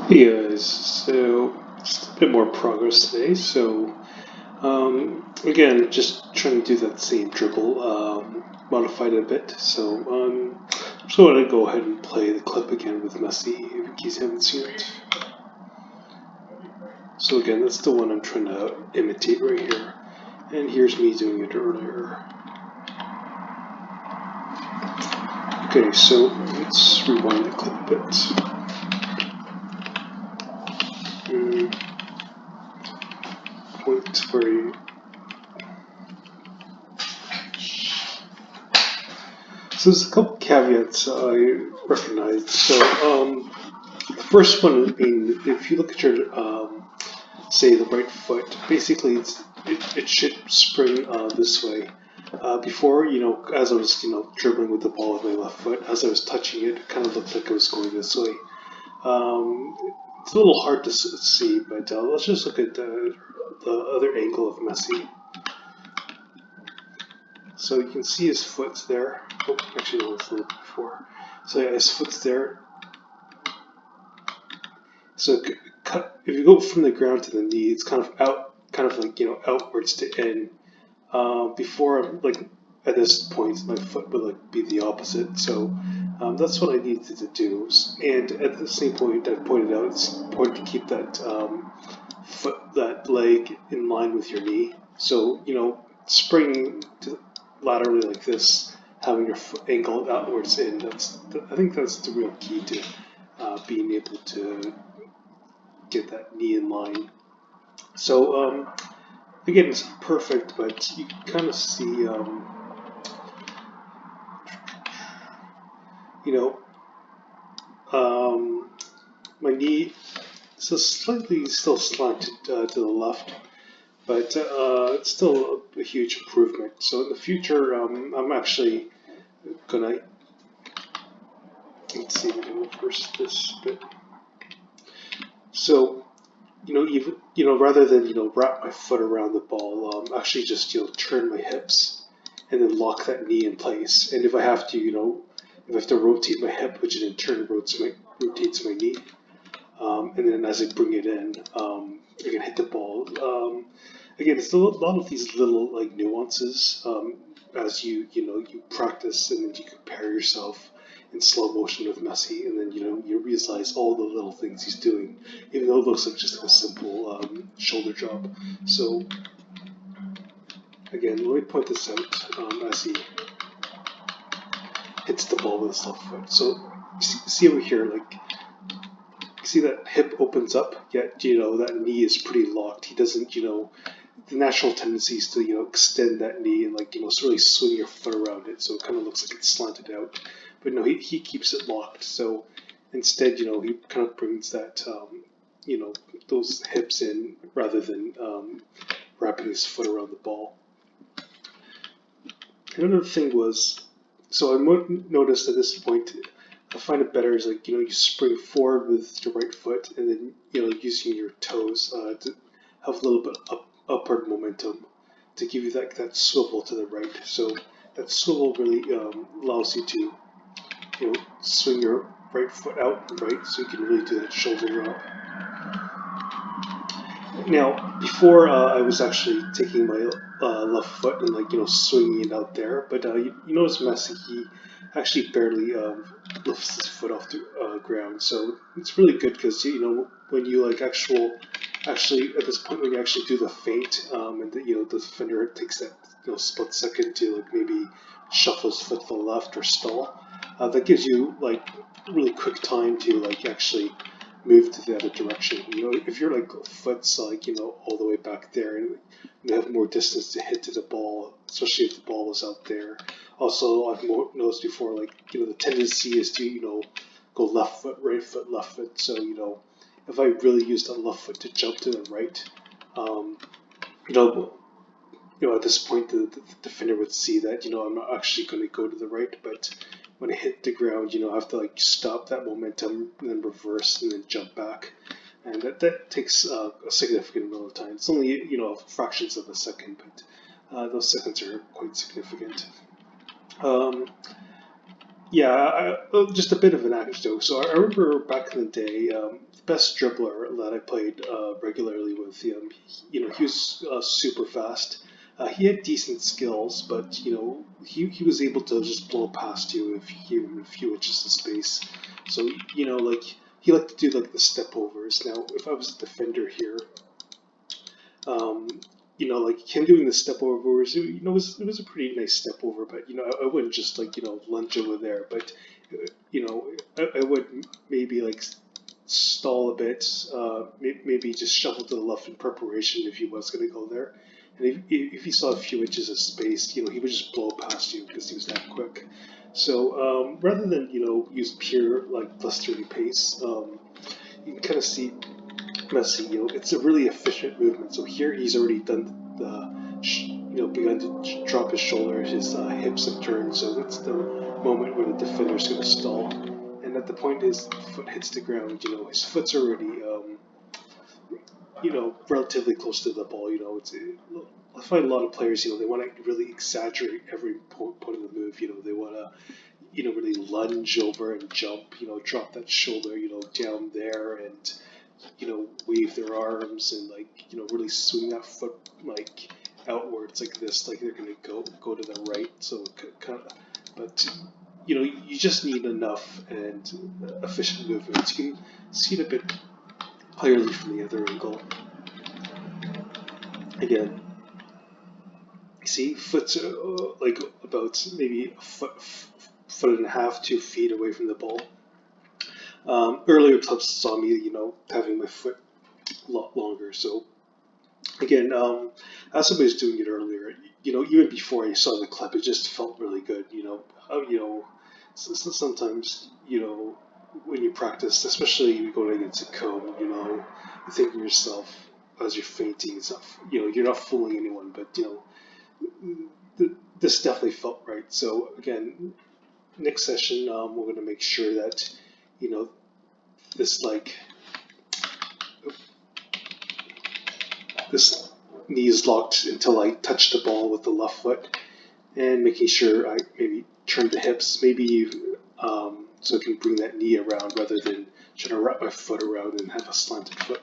Hey guys, so just a bit more progress today. Again, just trying to do that same dribble, modified a bit. Just want to go ahead and play the clip again with Messi in case you haven't seen it. So again, that's the one I'm trying to imitate right here, and here's me doing it earlier. Okay, so let's rewind the clip a bit. Point where you So there's a couple caveats I recognize. The first one being if you look at your, say, the right foot, basically it should spring this way. Before, as I was, dribbling with the ball with my left foot, as I was touching it, it kind of looked like it was going this way. Um, it's a little hard to see, but let's just look at the other angle of Messi. So you can see his foot's there. Oh, actually, no, it's a little before. So yeah, his foot's there. So if you go from the ground to the knee, it's kind of kind of like outwards to in. Before, like at this point, my foot would like be the opposite. That's what I needed to do. And at the same point, I pointed out it's important to keep that that leg in line with your knee. So springing laterally like this, having your foot angled outwards in. I think that's the real key to being able to get that knee in line. Again, it's not perfect, but you can kind of see, you know, um, my knee is slightly still slanted to the left, but it's still a huge improvement. So in the future, I'm actually gonna let's see, we can reverse this bit. So even rather than wrap my foot around the ball, actually just turn my hips and then lock that knee in place. And if I have to, if I have to rotate my hip, which in turn rotates my knee, and then as I bring it in, I can hit the ball. Again, it's a lot of these little like nuances as you practice and then you compare yourself in slow motion with Messi, and then you realize all the little things he's doing, even though it looks like just like a simple shoulder drop. So again, let me point this out as he hits the ball with his left foot. So see over here, like see that hip opens up, yet that knee is pretty locked. He doesn't, the natural tendency is to extend that knee and like really swing your foot around it, so it kind of looks like it's slanted out. But no, he keeps it locked. So instead, he kind of brings that those hips in rather than wrapping his foot around the ball. Another thing was, so I noticed at this point, I find it better is like you spring forward with your right foot and then using your toes to have a little bit upward momentum to give you that swivel to the right. So that swivel really allows you to swing your right foot out and right, so you can really do that shoulder drop. Now, before I was actually taking my left foot and like swinging it out there, but you notice Messi, he actually barely lifts his foot off the ground, so it's really good because when you like actually at this point when you actually do the feint and the defender takes that split second to like maybe shuffle his foot to the left or stall, that gives you like really quick time to like actually move to the other direction. If your like foot's like all the way back there, and you have more distance to hit to the ball, especially if the ball was out there. Also, I've noticed before, like the tendency is to go left foot, right foot, left foot. So if I really use that left foot to jump to the right, um, you know, at this point the defender would see that I'm not actually going to go to the right, but when I hit the ground, I have to like stop that momentum and then reverse and then jump back, and that takes a significant amount of time. It's only fractions of a second, but those seconds are quite significant. Um, Yeah, just a bit of an anecdote. So I remember back in the day, the best dribbler that I played regularly with, he was super fast. He had decent skills, but he was able to just blow past you if you were in a few inches of space. So like he liked to do like the step overs. Now, if I was a defender here, um, like him doing the step over was, it was a pretty nice step over, but I wouldn't just like lunge over there, but I would maybe like stall a bit, maybe just shuffle to the left in preparation if he was going to go there. And if he saw a few inches of space, he would just blow past you because he was that quick. So rather than use pure like plus 30 pace, you can kind of see Messi, it's a really efficient movement. So here he's already done begun to drop his shoulders, his hips have turned. So that's the moment where the defender's going to stall. And at the point his foot hits the ground, his foot's already, relatively close to the ball. I find a lot of players, they want to really exaggerate every point of the move. They want to, really lunge over and jump, drop that shoulder, down there and wave their arms and like really swing that foot like outwards like this, like they're gonna go to the right. So kind of, but you just need enough and efficient movements. You can see it a bit clearly from the other angle. Again, see foot's like about maybe a foot and a half, 2 feet away from the ball. Earlier clubs saw me, having my foot a lot longer. So again, as somebody was doing it earlier, even before I saw the clip, it just felt really good. Sometimes, when you practice, especially going against a cone, you think to yourself as you're fainting, it's not, you're not fooling anyone, but this definitely felt right. So again, next session, we're going to make sure that, this like this knee is locked until I touch the ball with the left foot, and making sure I maybe turn the hips, maybe so I can bring that knee around rather than trying to wrap my foot around and have a slanted foot.